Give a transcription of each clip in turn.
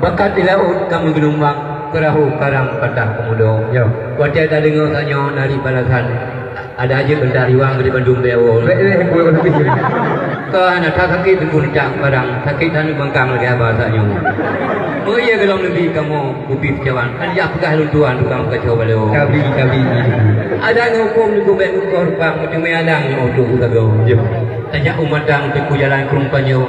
Bakat di laut kamu gelombang perahu karang patah kemudo. Yo. Wajah dah dengar tanya dari balasan. Ada aja benda riwang di Bandung Bewo. Boleh lebih. Ke anak tak sakit pun cak barang sakit dan bangkang lagi apa sahaja. Mereka kalau lebih kamu bukti jawan. Anda apakah luntuan tukang kacau beliau. Kabi. Ada ngukum di kubek ukor bang macam mealang untuk utago. Yo. Tanya umat dang di jalan kerumpanyo.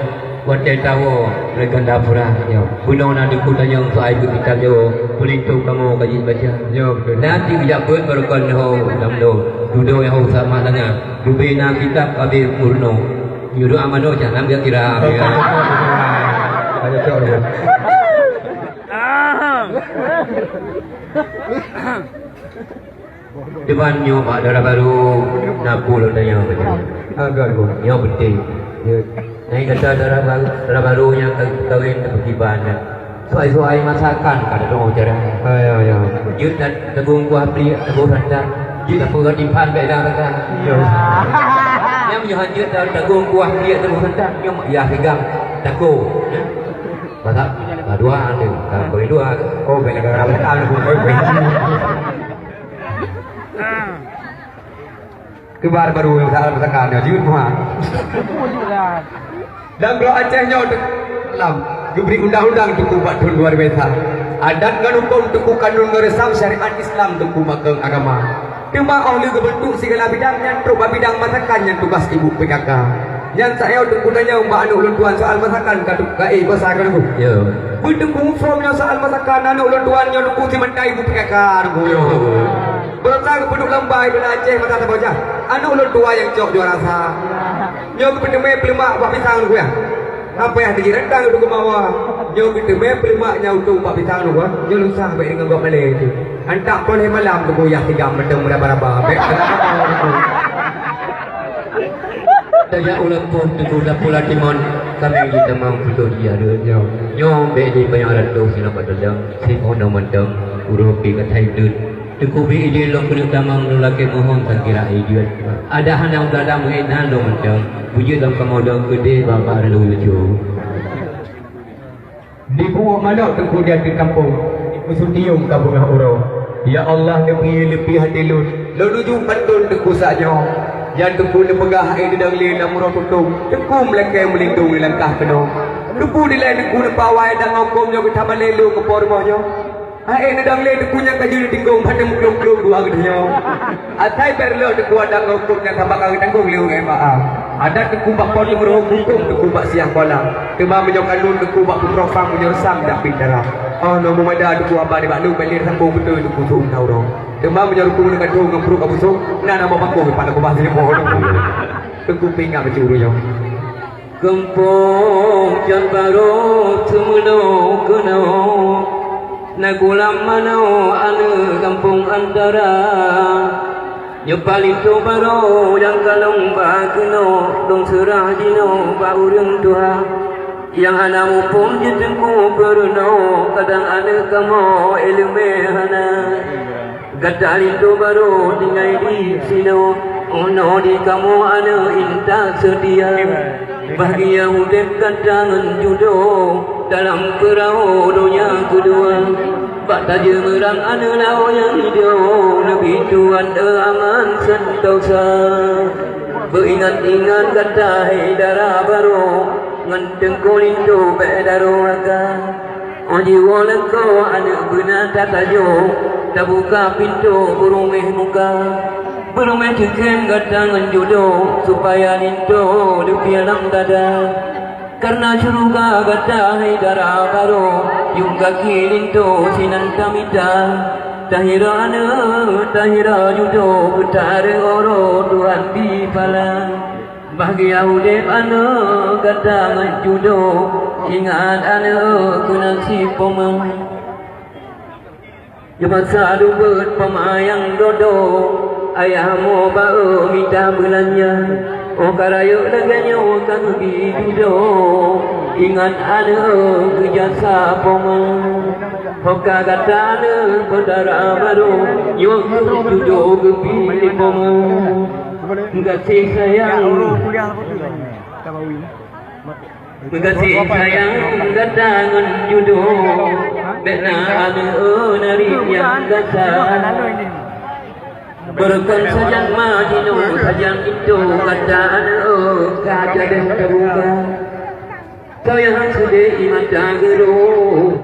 Wajah tahu legenda pura. Yo. Gunung nanti kutanya untuk air kita yo. Pulintu kamu kaji baca. Yo betul. Nanti bijak ber barukan ho dalam do. Duduk yang ho sama dengan. Dubena kitab Abi Purno. Yudo amano jangan ambil kira. Ayo coba. Depan nyo pak darah baru naku lo tanya macam. Agak go. Yang penting. Naik kata darah baru yang kawin terkiban. Soai masakan kada dong cara. Ayo. Yut dan tegung kuah beli tegung rendah. Yut apa kau timpan beda rendah. Yo. Yang menyuhan yut dan tegung kuah beli tegung rendah. Yang ya pegang taku. Batak dua tu, kau dua. Oh, bela gara ramai aku kau. Kebar baru yang salah bertekan ya, jiut mah. Dan kalau Acehnya untuk lam, diberi undang-undang untuk kubat tahun luar biasa. Adat kan hukum untuk kanun ngeresam syariat Islam untuk magang agama. Cuma oleh kebentuk segala bidangnya, terus bidang masakan yang tugas ibu PKK. Yang saya untuk gunanya mbak anu ulun tuan soal masakan kaduk gai bahasa kan aku. Yo. Budeng formnya soal masakan anu ulun tuan yang nunggu si mentai ibu PKK aku yo. Berasa penduduk lambai bela Aceh mata tabaja. Anu ulun tua yang cok juara rasa. Nyo ketemu pelemak buat pisang lu ya. Apa yang tinggi rendang untuk kemawa. Nyo ketemu pelemaknya untuk buat pisang lu ya. Nyo lusah baik dengan buat Malay itu. Antak boleh malam tu goyah tiga medem berapa-berapa. Baik kenapa itu. Saya ulang pun tegurlah pula timon kami kita mampu dia dia. Nyo be di bayaran tu sila padang si ono mandang uropi katai dut. Tukubi ide lo kulit damang lelaki mohon tak kira ide. Ada hanang dalam mengenal lo mandang. Puji dalam kemodong gede bapa lalu lucu. Di buah malak kemudian di kampung musuh tiung kampung Uro. Ya Allah lebih hati lu. Lalu jumpa pantun tekusanya. Yang tengku ni pegah air di dalam lina murah tutung. Tengku melangkah melindungi langkah penuh. Tengku di lain tengku ni pawai dan ngokomnya ke taman lelu ke pormohnya. Air di dalam lina tengkunya kaji di tinggung pada muklung-klung dua gedenya. Atai perlu tengku ada ngokomnya sama kaki tanggung liu ke maaf. Ada tengku bak poni murah hukum tengku bak siang kolam. Kema menyokan lun tengku bak putrofang menyersam dak pindarah. Oh no mumada tengku abah di bak lu belir sambung betul tengku tuung taurong. Demam menyaruku dengan dong dengan perut abusuk. Nana mau bangkong pada kubah sini pohon. Tengku pinggah bercurunya. Kempong jan baru semeno keno. Nagulam mano ane kampung antara. Nyepalito baru yang kalong ba keno. Dong serah dino ba urang tua. Yang anamu pun jitengku perno. Kadang ane kamu ilme hana. Gadalin tu baru tinggal di sini. Ono di kamu ada indah sedia. Bahagia udep kadangan judo dalam perahu dunia kedua. Bak taja merang ada lau yang hidup. Lebih tuan aman sentosa. Beringat-ingat kata darah baru. Ngenteng kulindu bedaro agak. Oji walako anak benar tak tajuk. Tak buka pintu berumeh muka. Berumeh cekem gatangan jodoh. Supaya lintu di dalam dada. Karena syurga gata darah baru. Yung kaki lintu sinan kamita. Tahira anak, tahira jodoh. Betar oro Tuhan di pala. Bahagia udep anak gatangan jodoh. Ingat anak kuna si pomang. Jemaat sadu ber pemayang dodo. Ayahmu bau minta belanja. Oh karayuk laganya kan bidudo. Ingat ada kejasa pomang. Hoka kata ada pedara baru. Yung duduk gepi pomang. Enggak sayang. Kasih sayang ketangan judul Bena nari yang dasar Berkan sajan majinu sajan itu kataan kaca dan terbuka Kau yang sedih mata geruh